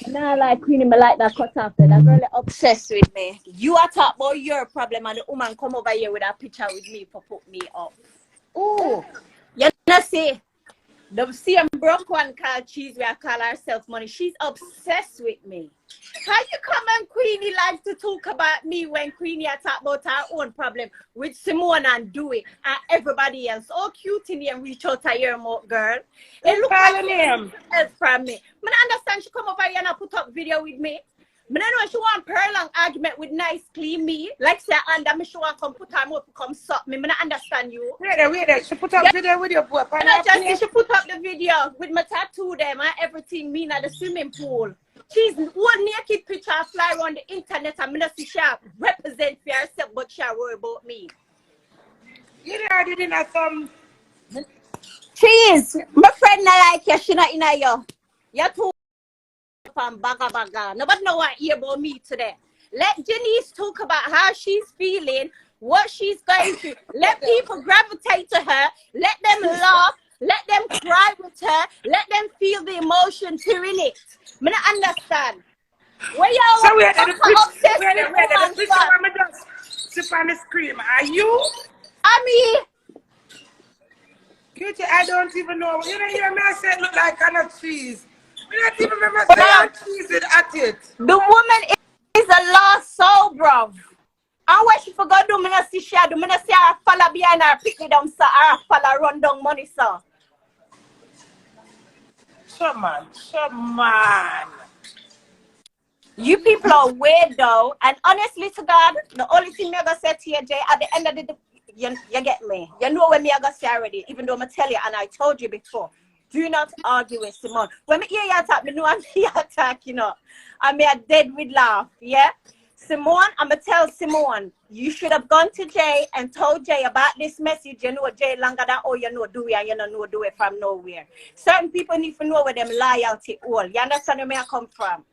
Nah, like Queenie, me like that cut off there. That girl is obsessed with me. You are talk about your problem and the woman come over here with a picture with me for put me up. Ooh. You know see? The same broke one called Cheese, we call herself Money. She's obsessed with me. How you come and Queenie like to talk about me when Queenie talk about her own problem with Simone and Dewey and everybody else? Oh, Cutie and reach out to your mouth, girl. It looks like him else from me. I understand she come over here and put up video with me. I know she want per long argument with nice clean me. Like say under me she want come put her mouth to come suck me. I don't understand you. wait there. She put up video with your boy. Not just say she put up the video with my tattoo them and everything mean at the swimming pool. She's one naked picture fly around the internet and me not see she represent for herself but she worry about me. You know didn't have some Cheese, my friend not like you, she not in you. You're too from baga. Nobody know what hear about me today. Let Janice talk about how she's feeling, what she's going through. Let people gravitate to her. Let them laugh. Let them cry with her. Let them feel the emotion too in it. I don't understand. Where y'all so we're obsessed with woman just sip on the screen. Are you? Cutie, I don't even know. You know, hear me say it look like kind of cheese. We don't even remember saying cheese at it. The woman is a lost soul, bro. And what she forgot do, me not see she do. Me not see her follow behind her, pick it down, so her follow run down money, so. Come on. You people are weird though, and honestly to God, the only thing me gonna say to you, Jay, at the end of the day, you get me. You know what me I gonna say already, even though I tell you, and I told you before. Do not argue with Simone. When me hear you attack, me know I'm here attack, you know. I mean, I dead with laugh, yeah? Simone, I'm going to tell Simone, you should have gone to Jay and told Jay about this message. You know Jay longer than, oh, you know, do it, and you know do it from nowhere. Certain people need to know where them loyalty all. You understand where I come from?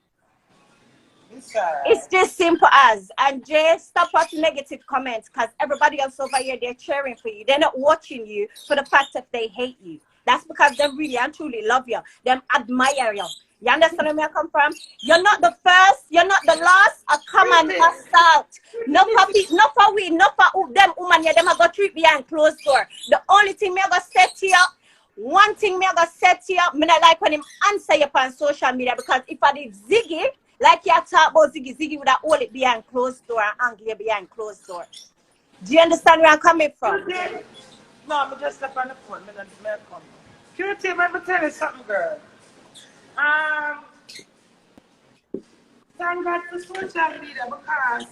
It's just simple as. And Jay, stop watching negative comments because everybody else over here, they're cheering for you. They're not watching you for the fact that they hate you. That's because they really and truly love you. Them admire you. You understand where I come from? You're not the first. You're not the last. I come and assault. No for we, no for them woman. Yeah, them I go treat behind closed door. The only thing me I go set you up. One thing me I go set you up. Me not like when him answer you on social media because if I did Ziggy, like you talk about Ziggy would have hold it behind closed door and angle you behind closed door. Do you understand where I'm coming from? No, I'm just up on the phone. Me not come. Cutie, let me tell you something, girl. Thank God for social media because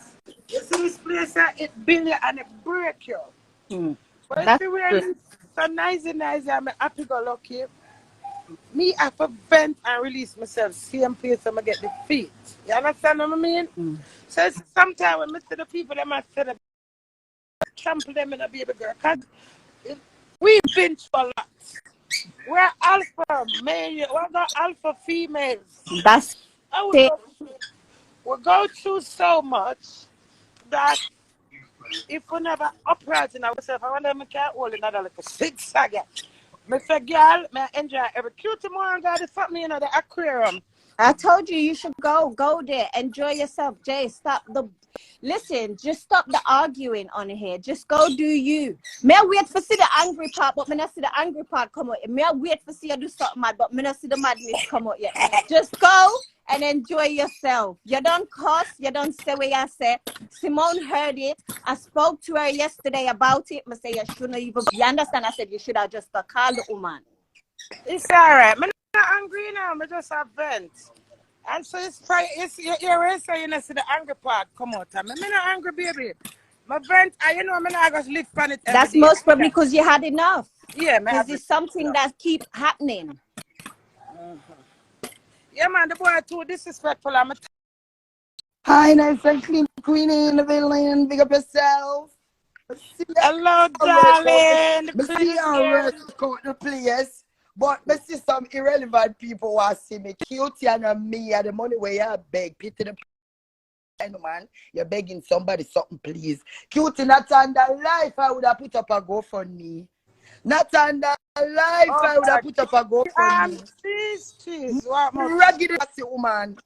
you see this place it build you and it break you. But if you wear so nice, I'm happy go lucky. Me have to vent and release myself same place I'm gonna get the feet. You understand what I mean? So sometimes when I see the people them might say the trample them in a baby girl. Cause we've been through a lot. We're alpha male, we're not alpha females. That's it. We go through so much that if we never upright in ourselves, I wonder if we can't hold another like a 6 again. I say, girl, I enjoy every Cutie more God is something, you know, the aquarium. I told you should go there, enjoy yourself. Jay, listen, just stop the arguing on here. Just go do you. May I wait for see the angry part, but me not see the angry part come out. May I wait for see you do something mad, but me not see the madness come out yet. Just go and enjoy yourself. You don't cuss, you don't say what you say. Simone heard it. I spoke to her yesterday about it. I say you shouldn't even. You understand? I said you should have just called the woman. It's alright. I'm not angry now. I just have vent. And so you're right, so you know, see the angry part come out. I'm not angry, baby. My vent, you know, I'm not going to live on it. That's most probably because you had enough. Yeah, man. Because it's something that keep happening. Yeah, man, the boy too disrespectful. Hi, nice and clean Queenie in the villain. Big up yourself. Hello, darling. See how the players. But I see some irrelevant people who are see me. Cutie and me and the money where you beg. Pity the man. You're begging somebody something, please. Cutie, not under life, I would have put up a GoFundMe. Not under life, I would have put up a GoFundMe. Cheese. What raggedy woman.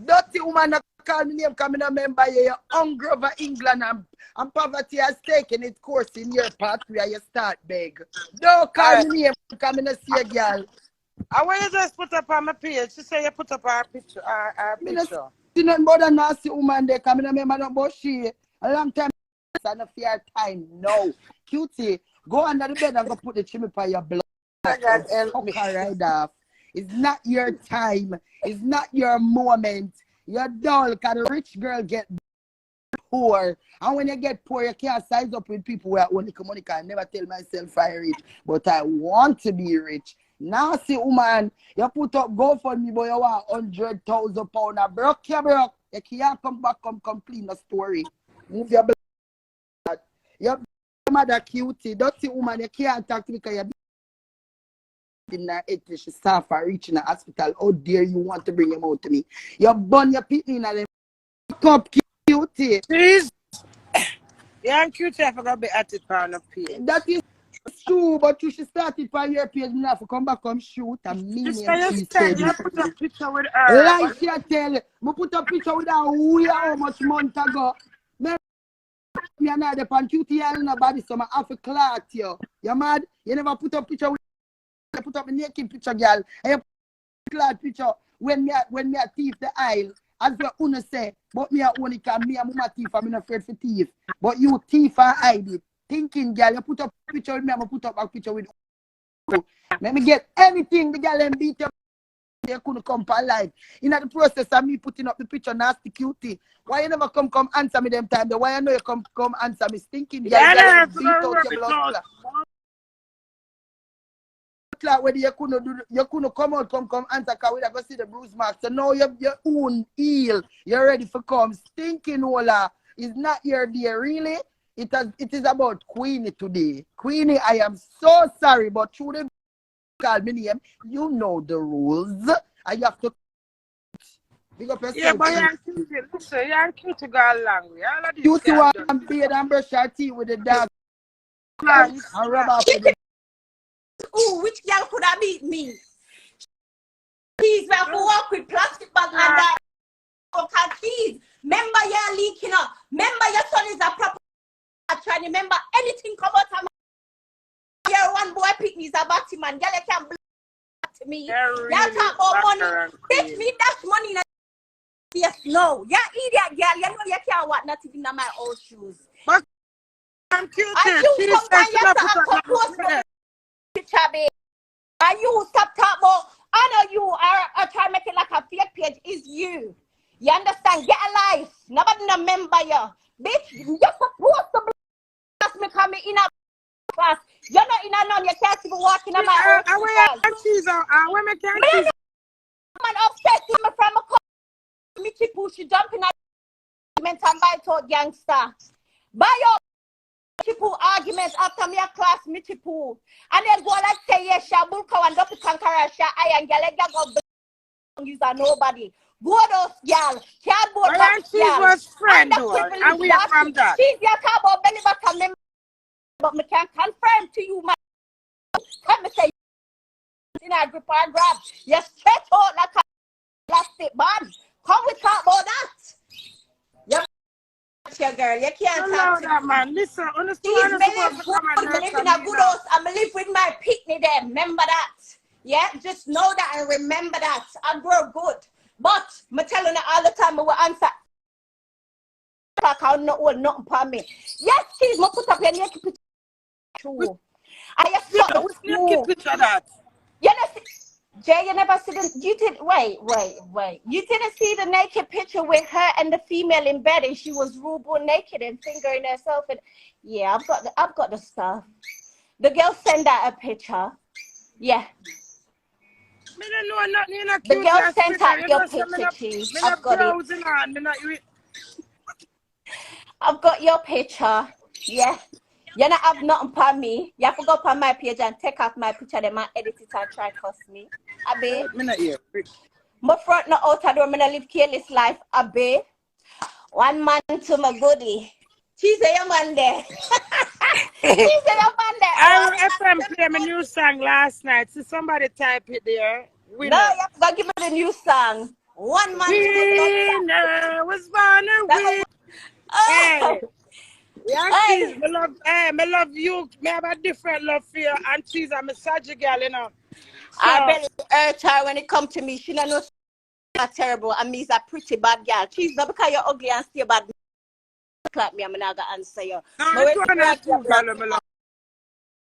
Dirty woman that call me name coming a member here. You're hungry over England and poverty has taken its course in your path where you start beg. Don't call me name coming to see a girl. I want you just put up on my page. She say you put up our picture. Our picture. See nothing about a nasty woman there coming a member about she. A long time. It's not fair time. No. Cutie, go under the bed and go put the chimney by your blood. Right off. It's not your time. It's not your moment. You're dull because the rich girl get poor. And when you get poor, you can't size up with people who are only money. I never tell myself I'm rich, but I want to be rich. Now see woman, you put up GoFundMe, but you want £100,000. I broke you broke. You can't come back, come clean the story. Move your blood. Your mother Cutie. Dirty woman, you can't talk to me because you're in her head till she start for reaching the hospital. How dare you want to bring him out to me? You burn your pitney in them cup, Cutie. Please. Yeah, and Cutie, I forgot to be at it on the page. That is true, but you should start it from your page now to come back and shoot and mean you put a picture with her. Like she tell you, I put a picture with her how much month ago. Me and I the Cutie and nobody, so I have to clout you. You mad? You never put a picture with you put up a naked picture, girl. And you put a clout picture when me a thief the aisle. As the owner say, but me a own it can me and mama thief, I'm not afraid for thief. But you thief and hide it. Thinking, girl, you put up a picture with me, I'm put up a picture with you. Let me get anything the girl and beat you. You couldn't come for life. In the process of me putting up the picture, nasty Cutie. Why you never come answer me them time? Why I know you come answer me stinking girl, yeah, beat out your blood. Like whether you couldn't come out, come answer, because we go see the bruise marks. So now your own heel, you're ready for come. Stinking Ola is not your day, really. It is about Queenie today. Queenie, I am so sorry, but through the call me name, you know the rules. I have to big up yourself. Yeah, but you're cute. Listen, you're cute to go along with. All of these you two and beard and brush your teeth with the dog. And rub off with the ooh, which girl could have beat me? Please, we have to walk with plastic bag and that. Okay, please. Remember you're leaking up. Remember your son is a proper. Trying to remember anything come out of my. You're one boy pick me is a batty man. Girl, you can't to me. Really you talk about money. Bitch, me dash money. Yes, no. You're idiot, girl. You know you can't walk not even in my old shoes. But I'm cute. And you sometimes you have to post my picture, babe. And you stop talking about, I know you are trying to make it like a fake page. Is you. You understand? Get a life. Nobody remember you. Bitch, you're supposed to be me coming in a class. You're not in a none. You can't even walk in my own class. Man upset me from a car. Mitchy Poo, she jumping at argument and by thought gangster. Buy your Mitchy Poo argument after me a class Mitchy Poo. And then go like say yes, Shabulko and Dr. Kankara, Sha, and Galega go use a nobody. Go those y'all. Cardboard box she was friend though. And we are from that. She's your cardboard belly button member. But me can confirm to you, man. Come and say in a grip and grab. You stretch out like a plastic band. Come we talk about that. Your girl, you can't talk to that man. Listen, honestly, I live in a good house. I'm live with my picnic there. Remember that. Yeah, just know that and remember that. I grow good. But I'm telling you all the time, I will answer. I not hold nothing for me. Yes, please, I put up your naked picture. True. I just saw the naked picture that. You know, Jay, you never see the, you did, wait. You didn't see the naked picture with her and the female in bed and she was rude naked and fingering herself. And yeah, I've got the stuff. The girl sent out a picture. Yeah. The girl sent out your picture, cheese. I've got it. I've got your picture. Yeah. You don't have nothing for me. You have to go on my page and take off my picture. They might edit it and try to cost me. Abe. My front not out of door. I'm going to live careless life. Abe. One man to my goodie. She's a man there. She's a man there. I FM play my new song last night. So somebody type it there. No, you have to go give me the new song. One man to winner was born a winner. Hey. Yeah, cheese. Me love you. Me have a different love for you. And cheese, I'm a Sagittarius girl, you know. So, I barely hurt her when it come to me. She don't know so terrible. And me's a pretty bad girl. Cheese, not because you're ugly and stay bad. Clap me, I'm not gonna answer you. no, it's one of two girl, me love.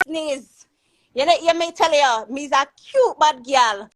Sneeze. You know, you may tell you, me's a cute bad girl.